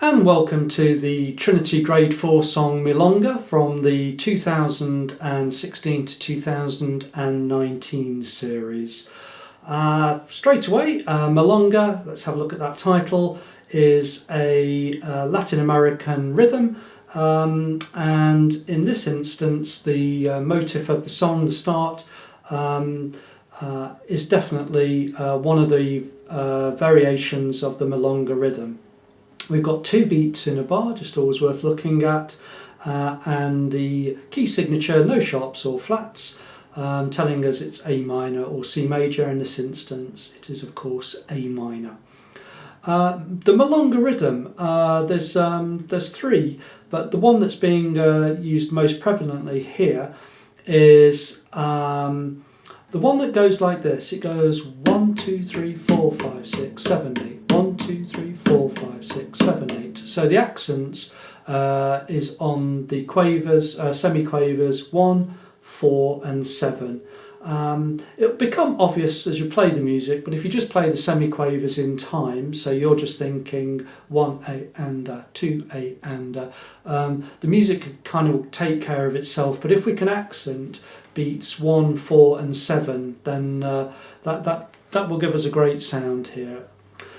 And welcome to the Trinity Grade 4 song Milonga from the 2016 to 2019 series. Straight away, Milonga, let's have a look at that title, is a Latin American rhythm, and in this instance the motif of the song, the start, is definitely one of the variations of the Milonga rhythm. We've got two beats in a bar, just always worth looking at, and the key signature, no sharps or flats, telling us it's A minor or C major. In this instance it is of course A minor. The Milonga rhythm, there's three, but the one that's being used most prevalently here is the one that goes like this. It goes 1, 2, 3, 4, 5, 6, 7, 8. 1, 2, 3, 4, 5, 6, 7, 8. So the accents is on the quavers, semi-quavers 1, 4 and 7. It'll become obvious as you play the music, but if you just play the semi-quavers in time, so you're just thinking 1 A and 2 A and the music kind of will take care of itself. But if we can accent beats 1, 4 and 7, then that will give us a great sound here.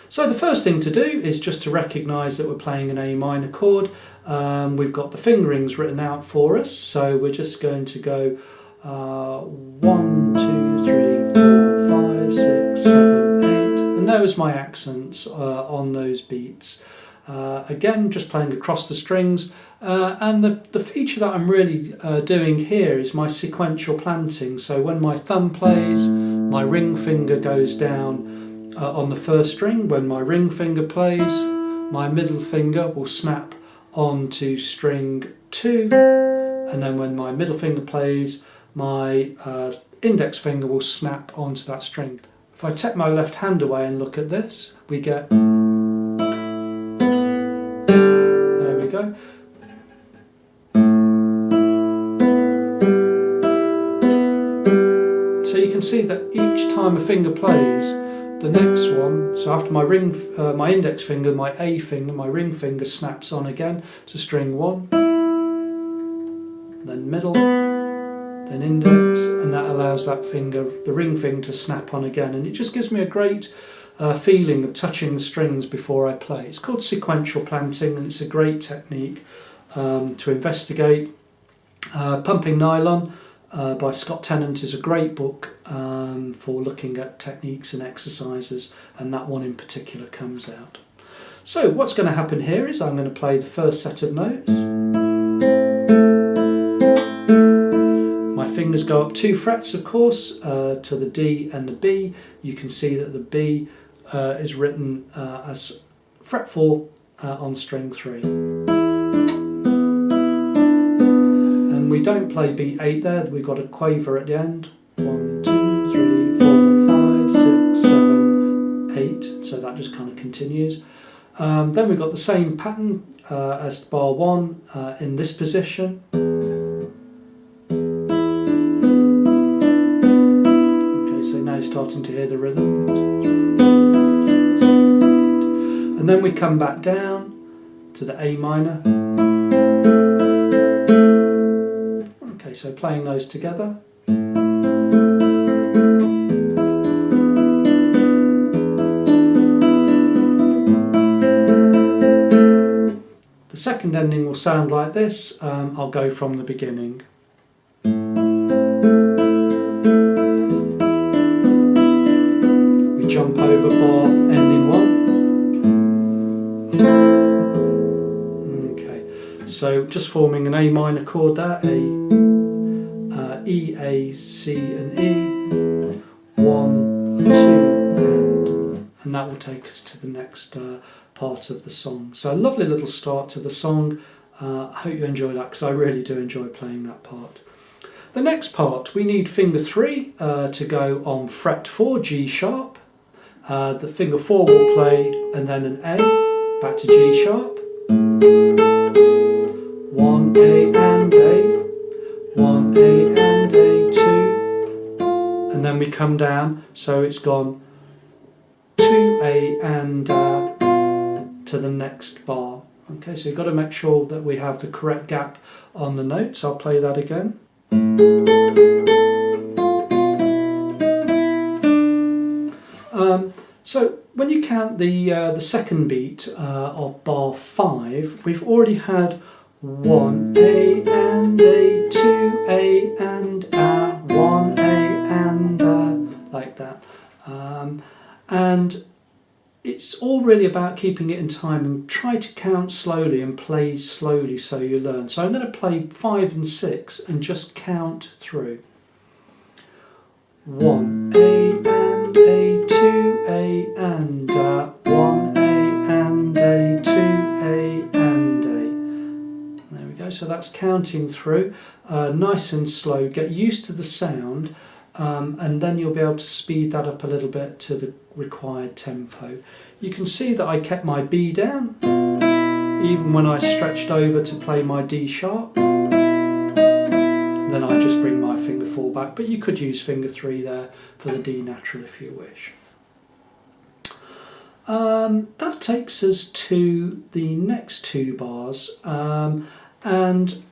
So the first thing to do is just to recognise that we're playing an A minor chord. We've got the fingerings written out for us, so we're just going to go 1, 2, 3, 4, 5, 6, 7, 8, and there's my accents on those beats. Again, just playing across the strings, and the feature that I'm really doing here is my sequential planting. So when my thumb plays, my ring finger goes down on the first string. When my ring finger plays, my middle finger will snap onto string 2, and then when my middle finger plays, my index finger will snap onto that string. If I take my left hand away and look at this, we get, there we go. So you can see that each time a finger plays, the next one, so after my my index finger, my A finger, my ring finger snaps on again to string 1, then middle, then index, and that allows that finger, the ring finger, to snap on again, and it just gives me a great feeling of touching the strings before I play. It's called sequential planting, and it's a great technique to investigate. Pumping Nylon by Scott Tennant is a great book for looking at techniques and exercises, and that one in particular comes out. So what's going to happen here is I'm going to play the first set of notes. My fingers go up 2 frets, of course, to the D and the B. You can see that the B is written as fret 4 on string 3. We don't play beat 8 there, we've got a quaver at the end. 1, 2, 3, 4, 5, 6, 7, 8, so that just kind of continues. Then we've got the same pattern as bar 1 in this position. Okay, so now you're starting to hear the rhythm. 1, 2, 3, 4, 5, 6, 7, 8. And then we come back down to the A minor. So playing those together. The second ending will sound like this. I'll go from the beginning. We jump over bar ending 1. Okay, so just forming an A minor chord there. E, A, C and E, 1, 2 and that will take us to the next part of the song. So a lovely little start to the song. I hope you enjoy that, because I really do enjoy playing that part. The next part, we need finger 3 to go on fret 4, G sharp. The finger 4 will play, and then an A, back to G sharp. 1 A and A, 1 A and A, 2, and then we come down, so it's gone 2 A and to the next bar. Okay, so you've got to make sure that we have the correct gap on the notes. I'll play that again. So when you count the second beat of bar 5, we've already had 1 A and A, 2 A and A, 1 A and A, like that. And it's all really about keeping it in time, and try to count slowly and play slowly so you learn. So I'm going to play 5 and 6 and just count through. 1 A and A, 2 A and A, 1 A and A, 2 A and A. There we go, so that's counting through, nice and slow. Get used to the sound, and then you'll be able to speed that up a little bit to the required tempo. You can see that I kept my B down, even when I stretched over to play my D sharp. Then I just bring my finger 4 back, but you could use finger 3 there for the D natural if you wish. That takes us to the next 2 bars, and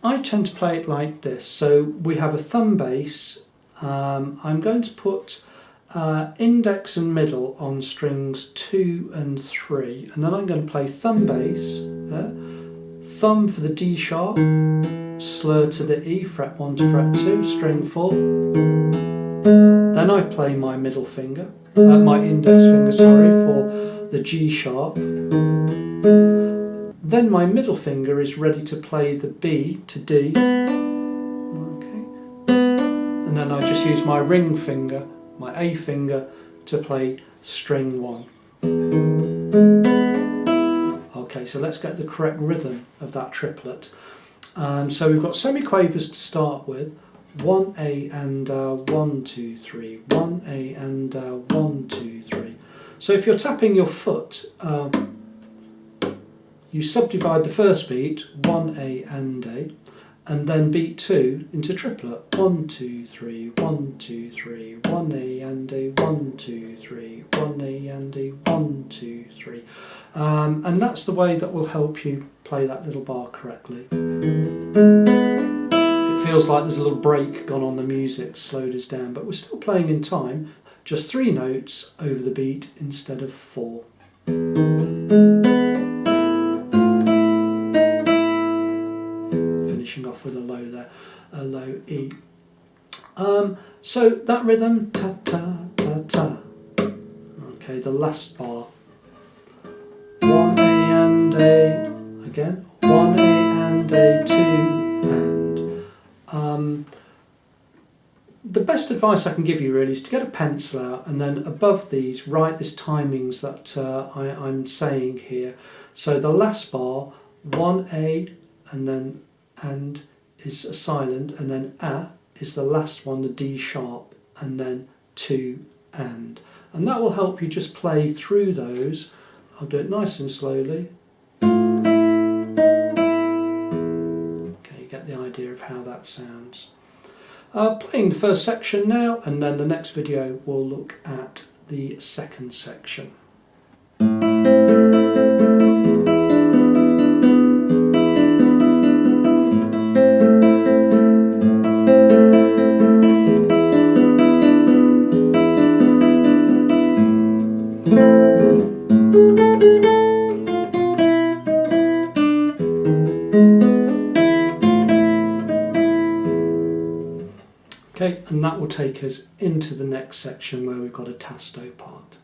I tend to play it like this. So we have a thumb bass. I'm going to put index and middle on strings 2 and 3, and then I'm going to play thumb bass there, thumb for the D sharp, slur to the E, fret 1 to fret 2, string 4. Then I play my middle finger, my index finger, sorry, for the G sharp. Then my middle finger is ready to play the B to D. Okay. And then I just use my ring finger, my A finger, to play string 1. Okay, so let's get the correct rhythm of that triplet. So we've got semiquavers to start with. 1 A and 1 2 3, 1 A and 1 2 3. So if you're tapping your foot, you subdivide the first beat, 1 A and A, and then beat 2 into triplet. 1 2 3, 1 2 3, 1 A and A, 1 2 3, 1 A and A, 1 2 3. And that's the way that will help you play that little bar correctly. It feels like there's a little break gone on the music, slowed us down, but we're still playing in time, just 3 notes over the beat instead of 4. Finishing off with a low there, a low E. So that rhythm, ta ta ta ta. Okay, the last bar. 1 A and A, again, 1 A and A, 2 and. The best advice I can give you really is to get a pencil out, and then above these write this timings that I'm saying here. So the last bar, 1 A and then and is a silent, and then A is the last one, the D sharp, and then 2 and. And that will help you just play through those. I'll do it nice and slowly. Okay, you get the idea of how that sounds. Playing the first section now, and then the next video we'll look at the second section. Okay, and that will take us into the next section where we've got a tasto part.